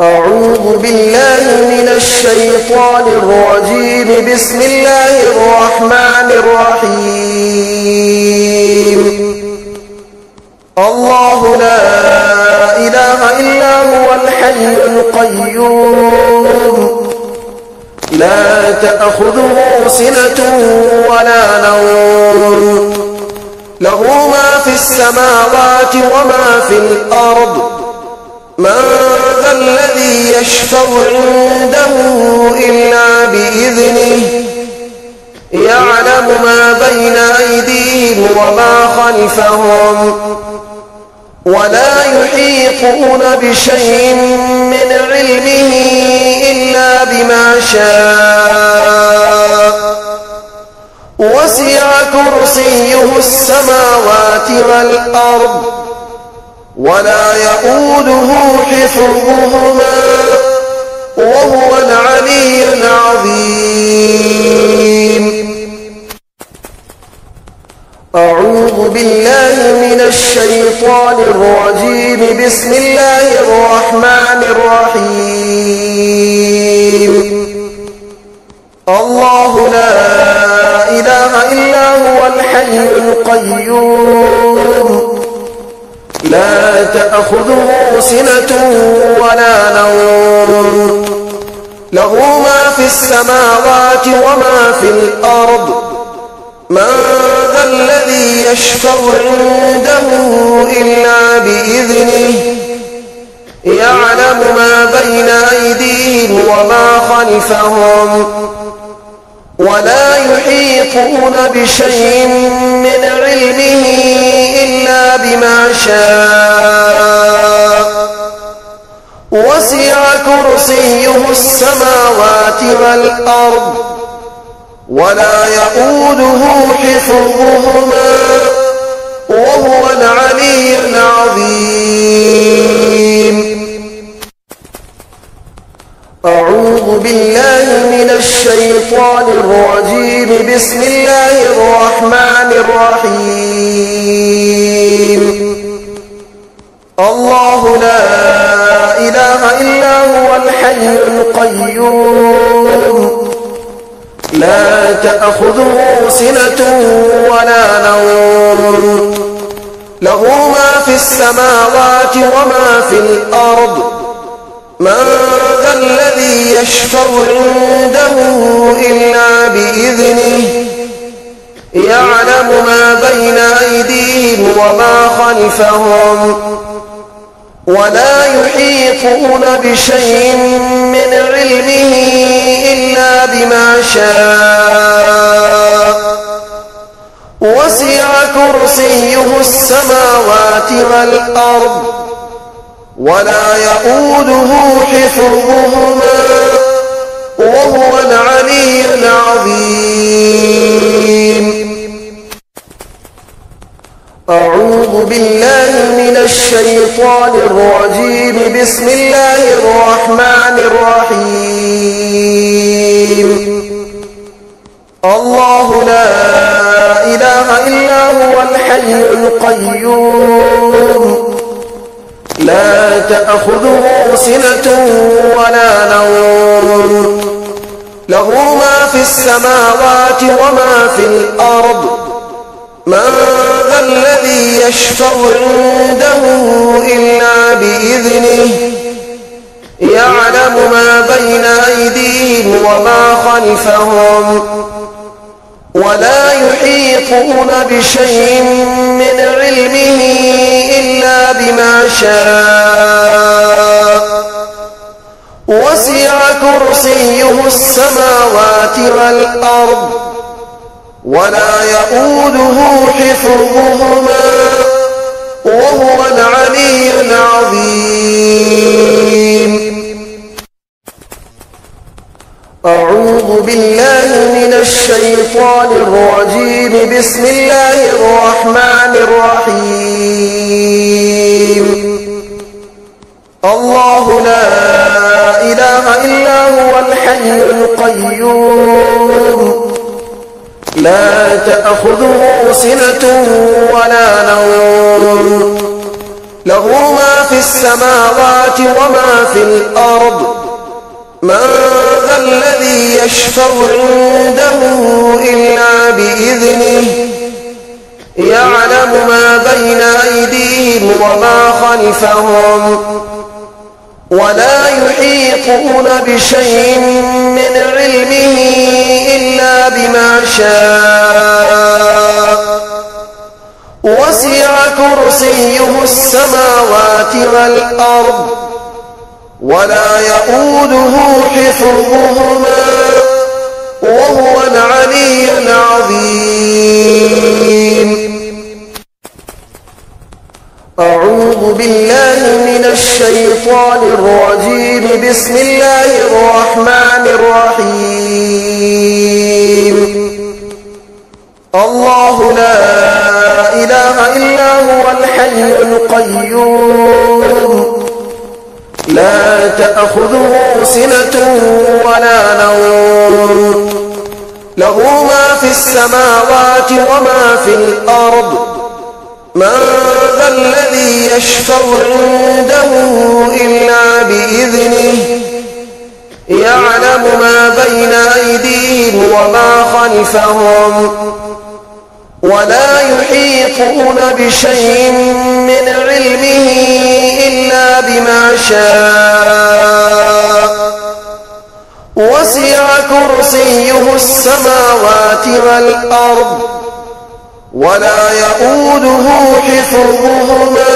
أعوذ بالله من الشيطان الرجيم. بسم الله الرحمن الرحيم. الله لا إله إلا هو الحي القيوم لا تأخذه سنة ولا نوم له ما في السماوات وما في الأرض من ذا الذي يشفع عنده إلا بإذنه يعلم ما بين أيديهم وما خلفهم ولا يحيطون بشيء من علمه إلا بما شاء وسع كرسيه السماوات والأرض ولا يؤوده حفظهما وهو العلي العظيم. أعوذ بالله من الشيطان الرجيم. بسم الله الرحمن الرحيم. الله لا إله إلا هو الحي القيوم لا تأخذه سنة ولا نوم له ما في السماوات وما في الأرض من ذا الذي يشفع عنده إلا بإذنه يعلم ما بين أيديهم وما خلفهم ولا يحيطون بشيء من علمه إلا بما شاء وسع كرسيه السماوات والأرض ولا يؤوده حفظهما وهو العلي العظيم. أعوذ بالله من الشيطان الرجيم. بسم الله الرحمن الرحيم. الله لا إله إلا هو الحي القيوم لا تأخذه سنة ولا نوم له ما في السماوات وما في الأرض من ذا الذي يشفع عنده إلا بإذنه يعلم ما بين أيديهم وما خلفهم ولا يحيطون بشيء من علمه إلا بما شاء وسع كرسيه السماوات والأرض ولا يؤوده حفظهما وهو العلي العظيم. أعوذ بالله من الشيطان الرجيم. بسم الله الرحمن الرحيم. الله لا إله إلا هو الحي القيوم لا تأخذه سنة ولا نوم له ما في السماوات وما في الأرض من ذا الذي يشفع عنده إلا بإذنه يعلم ما بين أيديهم وما خلفهم ولا يحيطون بشيء من علمه إلا بما شاء وسع كرسيه السماوات والأرض ولا يؤوده حفظهما وهو العلي العظيم. أعوذ بالله من الشيطان الرجيم. بسم الله الرحمن الرحيم. الله لا إله إلا هو الحي القيوم لا تأخذه سنة ولا نوم له ما في السماوات وما في الأرض من ذا الذي يشفع عنده إلا بإذنه يعلم ما بين أيديهم وما خلفهم ولا يحيطون بشيء من علمه إلا بما شاء وسع كرسيه السماوات والأرض ولا يؤوده حفظهما وهو العلي العظيم. أعوذ بالله من الشيطان الرجيم. بسم الله الرحمن الرحيم. الله لا إله إلا هو الحي القيوم لا تأخذه سنة ولا نوم له ما في السماوات وما في الأرض من ذا الذي يشفع عنده إلا بإذنه يعلم ما بين أيديهم وما خلفهم ولا يحيطون بشيء من علمه إلا بما شاء وسع كرسيه السماوات والأرض ولا يؤوده حفظهما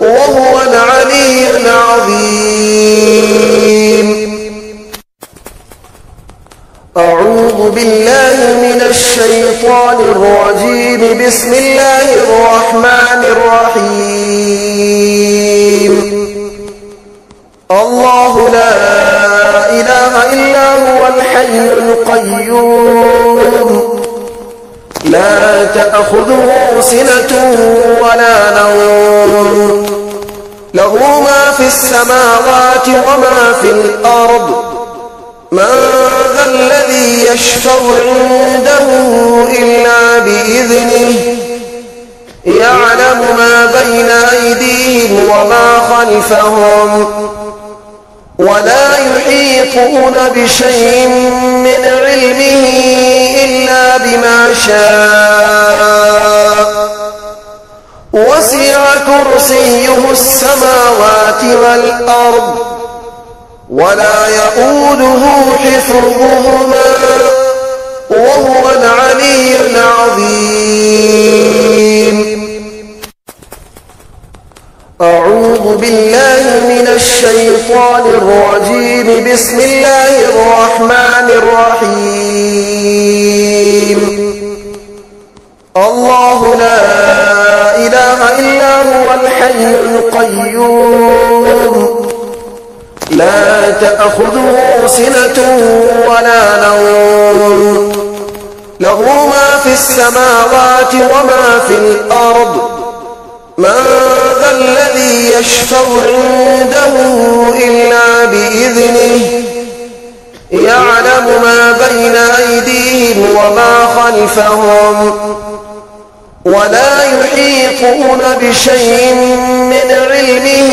وهو العلي العظيم. أعوذ بالله من الشيطان الرجيم. بسم الله الرحمن الرحيم. الله لا إله إلا هو الحي القيوم لا تأخذه سنة ولا نوم له ما في السماوات وما في الأرض من ذا الذي يشفع عنده إلا بإذنه يعلم ما بين أيديهم وما خلفهم ولا يحيطون بشيء من علمه إلا بما شاء وسع كرسيه السماوات والأرض ولا يؤوده حفظهما وهو العلي العظيم. أعوذ بالله من الشيطان الرجيم. بسم الله الرحمن الرحيم. الله لا إله إلا هو الحي القيوم لا تأخذه سنة ولا نوم له ما في السماوات وما في الأرض من ذا الذي يشفع عنده إلا بإذنه يعلم ما بين أيديهم وما خلفهم ولا يحيطون بشيء من علمه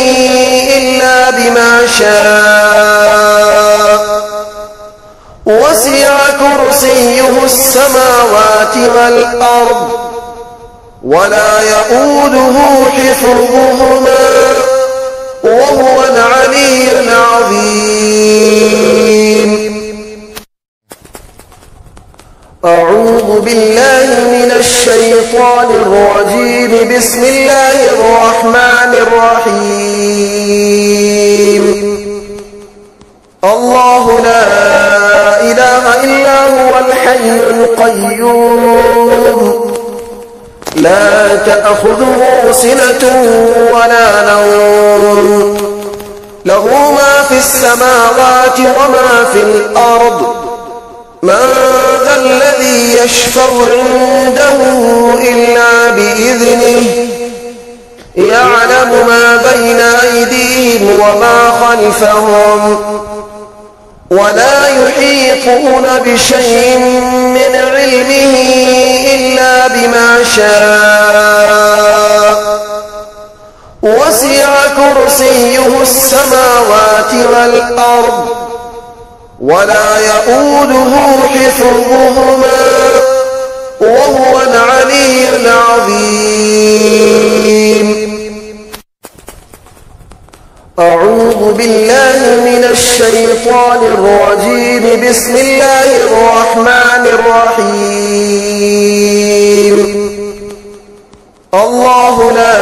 إلا بما شاء وسع كرسيه السماوات والأرض ولا يؤوده حفظهما وهو العلي العظيم. أعوذ بالله من الشيطان الرجيم. بسم الله الرحمن الرحيم. الله لا إله إلا هو الحي القيوم لا تأخذه سنة ولا نوم له ما في السماوات وما في الأرض من ذا الذي يشفع عنده إلا بإذنه يعلم ما بين أيديهم وما خلفهم ولا يحيطون بشيء من علمه إلا بما شاء وسع كرسيه السماوات والأرض ولا يؤوده حفظهما وهو العلي العظيم. أعوذ بالله من الشيطان الرجيم. بسم الله الرحمن الرحيم. الله لا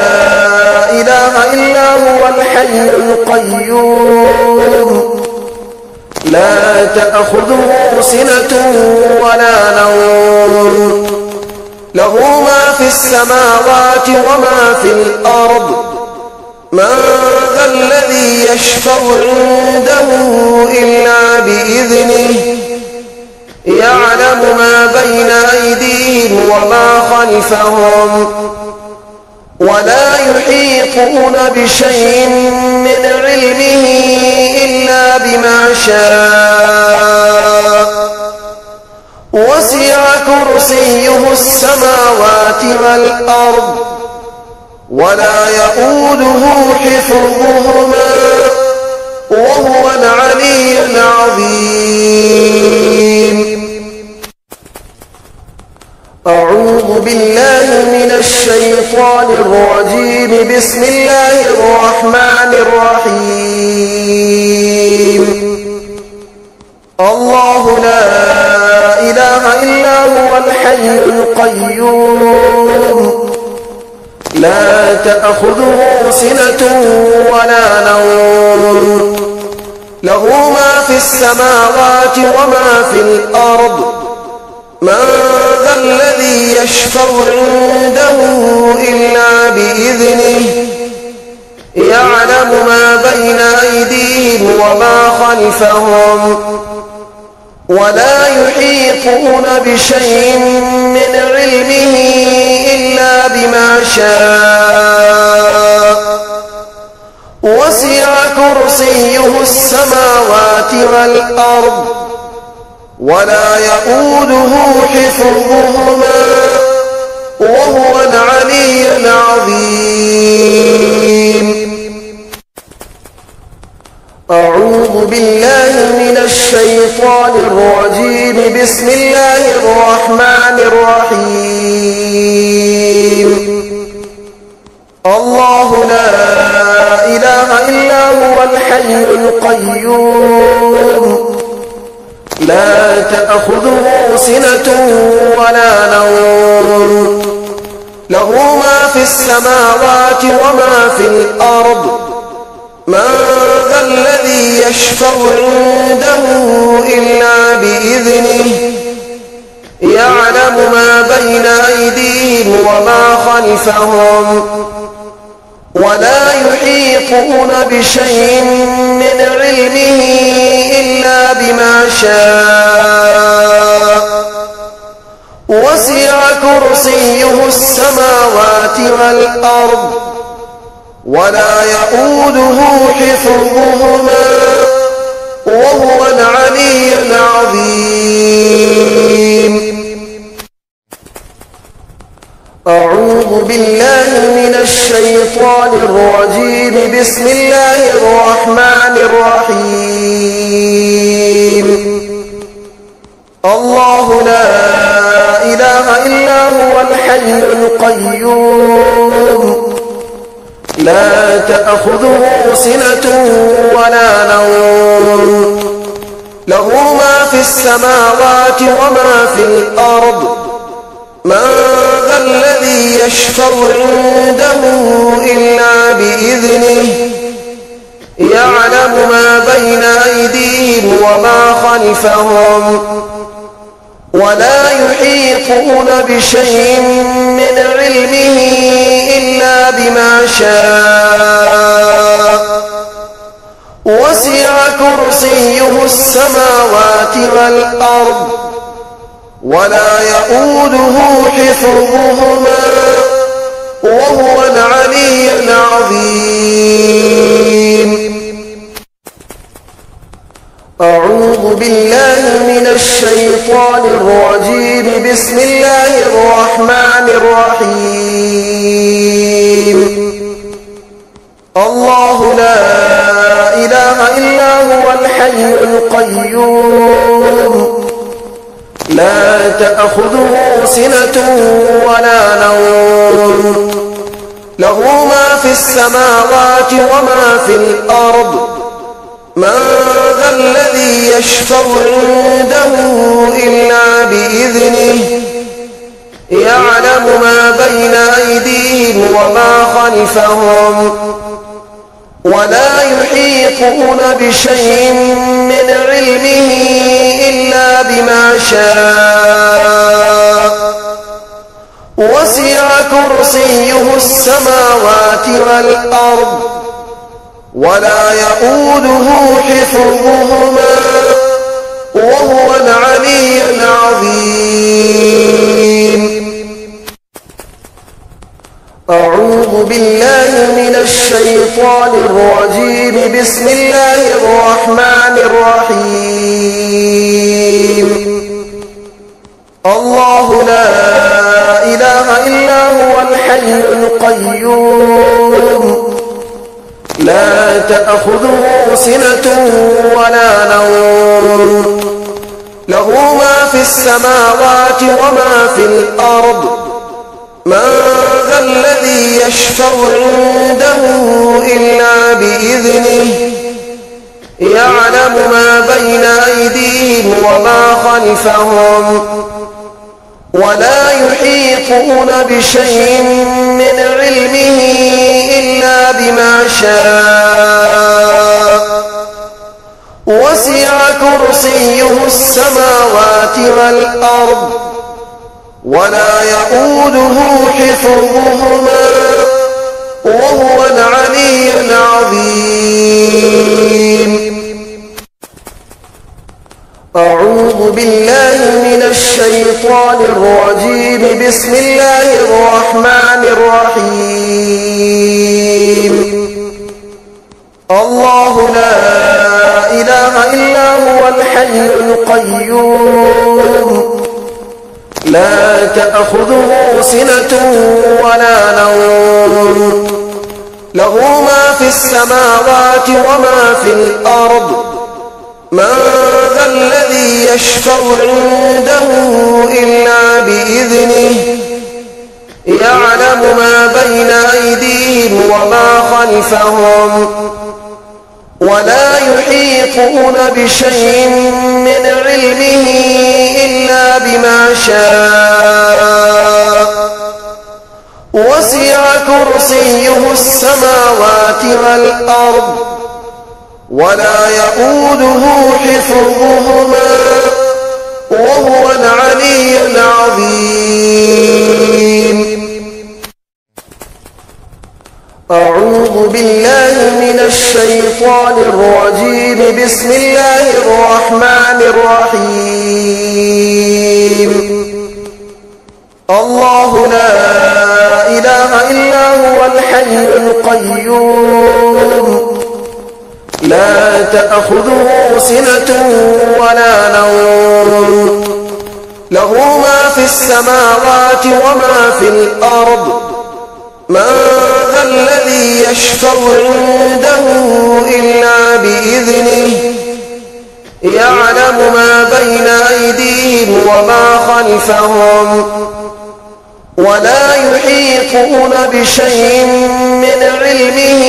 إله إلا هو الحي القيوم لا تأخذه سنة ولا نوم له ما في السماوات وما في الأرض من ذا الذي يشفع عنده إلا بإذنه يعلم ما بين أيديهم وما خلفهم ولا يحيطون بشيء من علمه إلا بما شاء وسع كرسيه السماوات والأرض ولا يؤوده حفظهما وهو العلي العظيم. أعوذ بالله من الشيطان الرجيم. بسم الله الرحمن الرحيم. الله لا إله إلا هو الحي القيوم لا تأخذه سنة ولا نوم له ما في السماوات وما في الأرض من ذا الذي يشفع عنده إلا بإذنه يعلم ما بين أيديهم وما خلفهم ولا يحيطون بشيء من علمه إلا بما شاء وسع كرسيه السماوات والأرض ولا يؤوده حفظهما وهو العلي العظيم. أعوذ بالله من الشيطان الرجيم. بسم الله الرحمن الرحيم. الله لا إله إلا هو الحي القيوم لا تأخذه سنة ولا نوم له ما في السماوات وما في الأرض من ذا الذي يشفع عنده إلا بإذنه يعلم ما بين أيديهم وما خلفهم ولا يحيطون بشيء من علمه إلا بما شاء وسع كرسيه السماوات والأرض ولا يؤوده حفظهما وهو العلي العظيم. أعوذ بالله من الشيطان الرجيم. بسم الله الرحمن الرحيم. الله لا إله إلا هو الحي القيوم لا تأخذه سنة ولا نوم له ما في السماوات وما في الأرض من ذا الذي يشفع عنده إلا بإذنه يعلم ما بين أيديهم وما خلفهم ولا يحيطون بشيء من علمه إلا بما شاء وسع كرسيه السماوات والأرض ولا يؤوده حفظهما وهو العلي العظيم. أعوذ بالله من الشيطان الرجيم. بسم الله الرحمن الرحيم. الله لا إله إلا هو الحي القيوم لا تأخذه سنة ولا نوم له ما في السماوات وما في الأرض من ذا الذي يشفع عنده إلا بإذنه يعلم ما بين أيديهم وما خلفهم ولا يحيطون بشيء من علمه إلا بما شاء وسع كرسيه السماوات والأرض ولا يؤوده حفظهما وهو العلي العظيم. أعوذ بالله من الشيطان الرجيم. بسم الله الرحمن الرحيم. الله لا إله إلا هو الحي القيوم لا تأخذه سنة ولا نوم له ما في السماوات وما في الأرض من ذا الذي يشفع عنده إلا بإذنه يعلم ما بين أيديهم وما خلفهم ولا يحيطون بشيء من علمه إلا بما شاء وسع كرسيه السماوات والأرض ولا يؤوده حفظهما وهو العلي العظيم. أعوذ بالله من الشيطان الرجيم. بسم الله الرحمن الرحيم. الله لا إله إلا هو الحي القيوم لا تأخذه سنة ولا نوم له ما في السماوات وما في الأرض من ذا الذي يشفع عنده إلا بإذنه يعلم ما بين أيديهم وما خلفهم ولا يحيطون بشيء من علمه إلا بما شاء وسع كرسيه السماوات والأرض ولا يؤوده حفظهما وهو العلي العظيم. أعوذ بالله من الشيطان الرجيم. بسم الله الرحمن الرحيم. الله لا إله إلا هو الحي القيوم لا تأخذه سنة ولا نوم له ما في السماوات وما في الأرض من ذا الذي يشفع عنده إلا بإذنه يعلم ما بين أيديهم وما خلفهم ولا يحيطون بشيء من علمه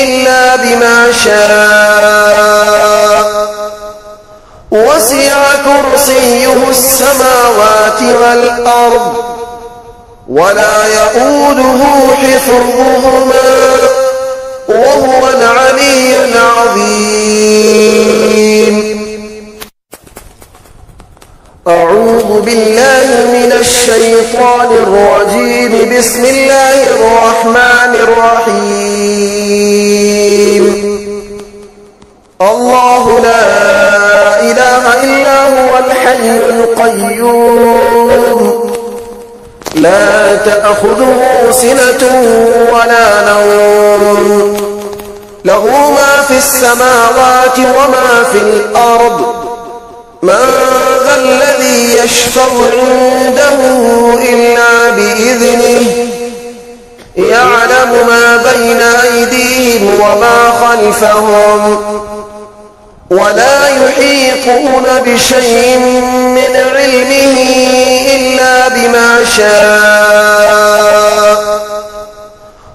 إلا بما شاء وسع كرسيه السماوات والأرض ولا يؤوده حفظهما وهو العلي العظيم. أعوذ بالله من الشيطان الرجيم. بسم الله الرحمن الرحيم. الله لا إله إلا هو الحي القيوم لا تأخذه سنة ولا نوم له ما في السماوات وما في الأرض من ذا الذي يشفع عنده إلا بإذنه يعلم يعلم ما بين أيديهم وما خلفهم ولا يحيطون بشيء من علمه إلا بما شاء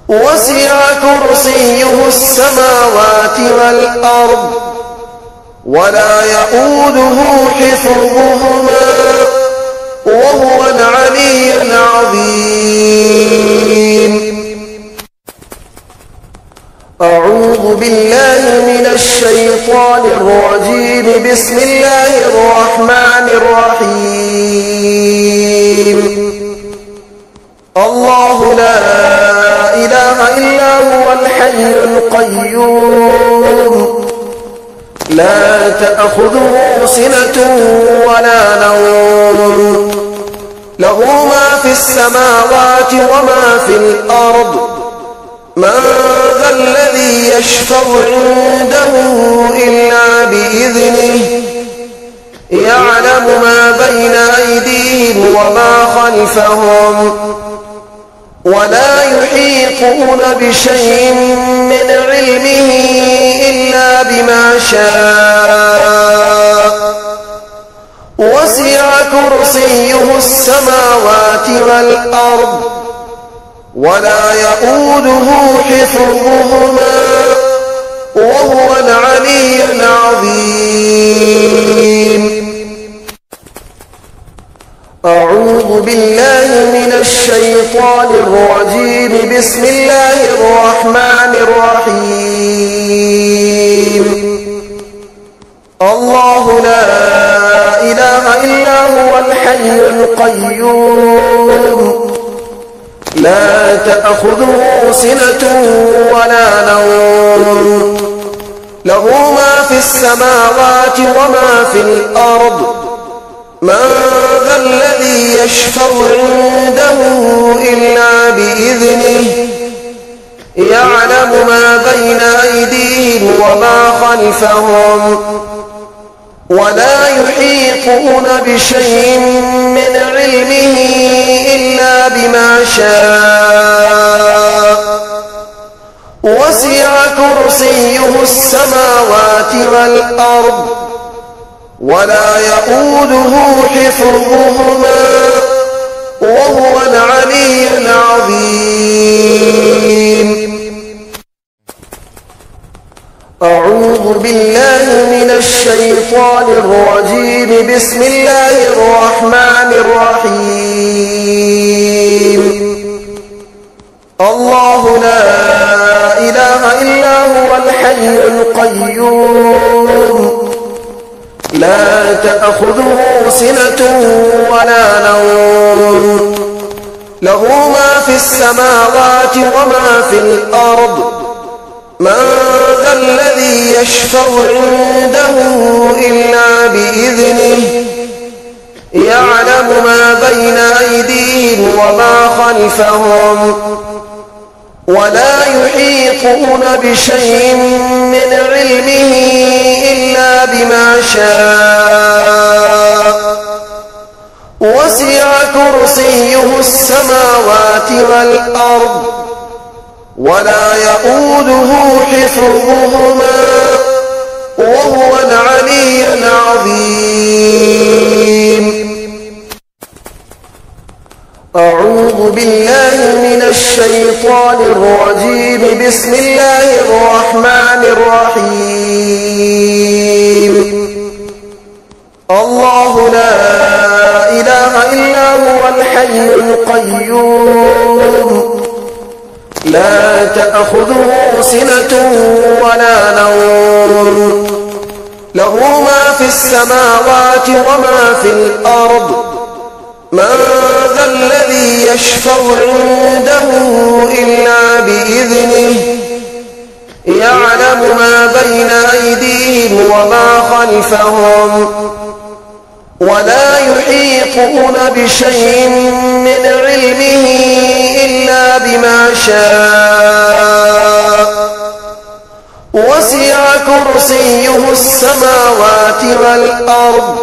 وسع كرسيه السماوات والأرض ولا يؤوده حفظهما وهو العلي العظيم. أعوذ بالله من الشيطان الرجيم. بسم الله الرحمن الرحيم. الله لا إله إلا هو الحي القيوم لا تأخذه سنة ولا نوم له ما في السماوات وما في الأرض من ذا الذي يشفع عنده إلا بإذنه يعلم ما بين أيديهم وما خلفهم ولا يحيطون بشيء من علمه إلا بما شاء وسع كرسيه السماوات والأرض ولا يؤوده حفظهما وهو العلي العظيم. أعوذ بالله من الشيطان الرجيم. بسم الله الرحمن الرحيم. الله لا إله إلا هو الحي القيوم لا تأخذه سنة ولا نوم له ما في السماوات وما في الأرض من ذا الذي يشفع عنده إلا بإذنه يعلم ما بين أيديهم وما خلفهم ولا يحيطون بشيء من علمه إلا بما شاء وسع كرسيه السماوات والأرض ولا يؤوده حفظهما وهو العلي العظيم. أعوذ بالله من الشيطان الرجيم. بسم الله الرحمن الرحيم. الله لا إله إلا هو الحي القيوم لا تأخذه سنة ولا نوم له ما في السماوات وما في الأرض من ذا الذي يشفع عنده إلا بإذنه يعلم ما بين أيديهم وما خلفهم ولا يحيطون بشيء من علمه إلا بما شاء وسع كرسيه السماوات والأرض ولا يؤوده حفظهما وهو العلي العظيم. أعوذ بالله من الشيطان الرجيم. بسم الله الرحمن الرحيم. الله لا إله إلا هو الحي القيوم لا تأخذه سنة ولا نوم له ما في السماوات وما في الأرض من ذا الذي يشفع عنده إلا بإذنه يعلم ما بين أيديهم وما خلفهم ولا يحيطون بشيء من علمه إلا بما شاء وسع كرسيه السماوات والأرض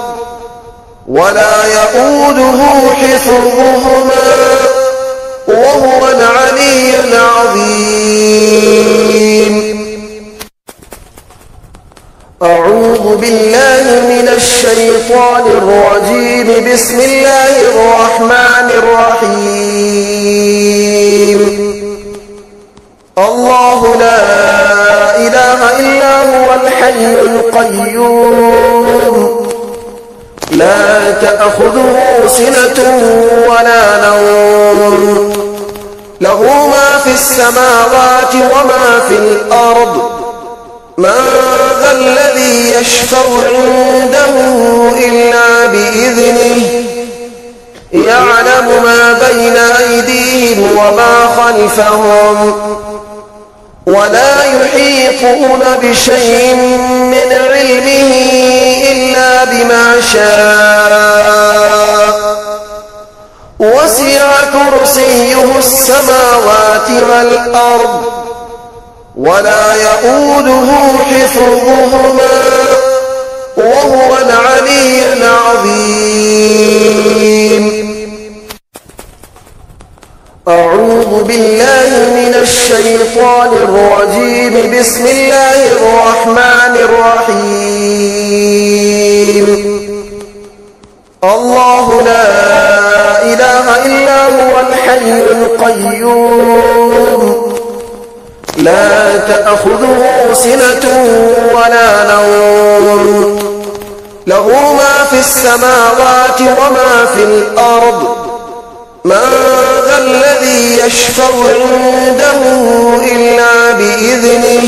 ولا يؤوده حفظهما وهو العلي العظيم. أعوذ بالله من الشيطان الرجيم. بسم الله الرحمن الرحيم. الله لا إله إلا هو الحي القيوم لا تأخذه سنة ولا نوم له ما في السماوات وما في الأرض من ذا الذي يشفع عنده إلا بإذنه يعلم ما بين أيديهم وما خلفهم ولا يحيطون بشيء من علمه إلا بما شاء وسع كرسيه السماوات والأرض ولا يؤوده حفظهما وهو العلي العظيم. أعوذ بالله من الشيطان الرجيم. بسم الله الرحمن الرحيم. الله لا إله إلا هو الحي القيوم لا تأخذه سنة ولا نوم له ما في السماوات وما في الأرض من ذا الذي يشفع عنده إلا بإذنه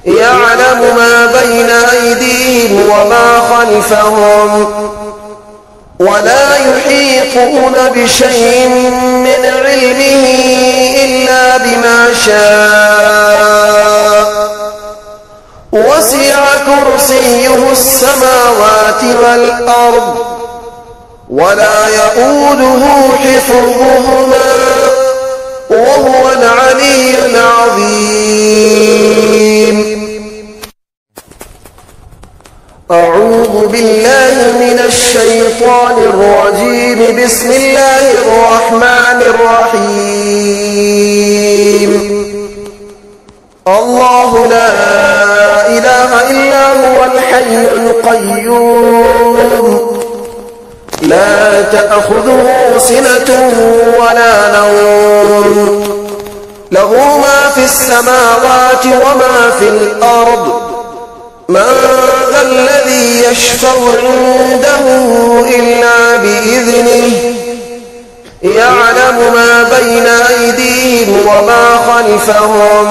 يعلم ما بين أيديهم وما خلفهم ولا يحيطون بشيء من علمه إلا بما شاء وسع كرسيه السماوات والأرض ولا يؤوده حفظهما وهو العلي العظيم. أعوذ بالله من الشيطان الرجيم. بسم الله الرحمن الرحيم. الله لا إله إلا هو الحي القيوم لا تأخذه سنة ولا نوم له ما في السماوات وما في الأرض من ذا الذي يشفع عنده إلا بإذنه يعلم ما بين أيديهم وما خلفهم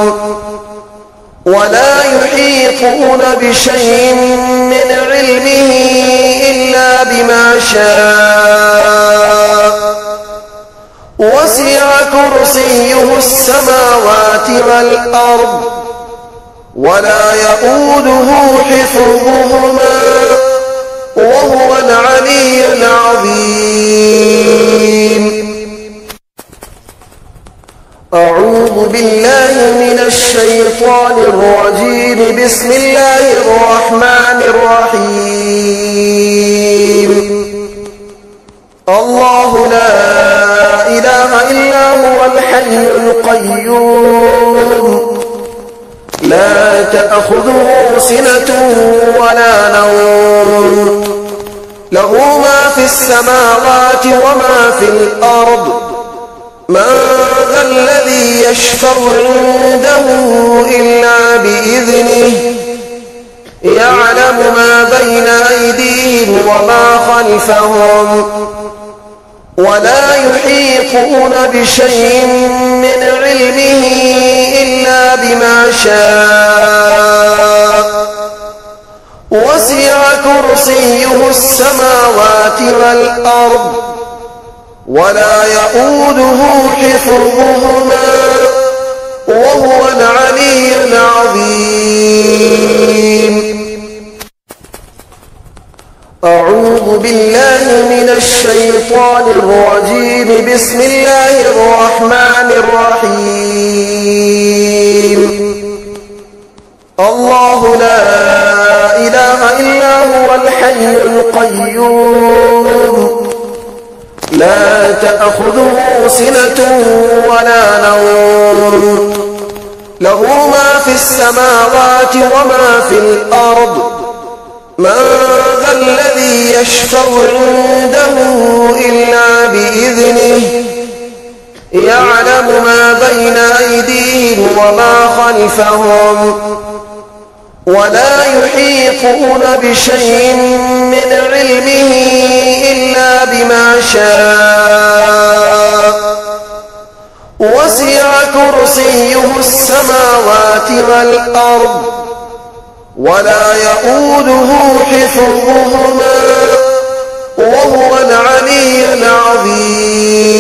ولا يحيطون بشيء من علمه إلا بما شاء وسع كرسيه السماوات والأرض ولا يؤوده حفظهما وهو العلي العظيم. أعوذ بالله من الشيطان الرجيم. بسم الله الرحمن الرحيم. الله لا إله إلا هو الحي القيوم لا تأخذه سنة ولا نوم له ما في السماوات وما في الأرض من ذا الذي يشفع عنده إلا بإذنه يعلم ما بين أيديهم وما خلفهم ولا يحيطون بشيء من علمه إلا بما شاء وسع كرسيه السماوات والأرض ولا يؤوده حفظهما وهو العلي العظيم. أعوذ بالله من الشيطان الرجيم. بسم الله الرحمن الرحيم. الله لا إله إلا هو الحي القيوم لا تأخذه سنة ولا نوم له ما في السماوات وما في الأرض من ذا الذي يشفع عنده إلا بإذنه يعلم ما بين أيديهم وما خلفهم ولا يحيطون بشيء من علمه إلا بما شاء وسع كرسيه السماوات والأرض ولا يؤوده حفظهما وهو العلي العظيم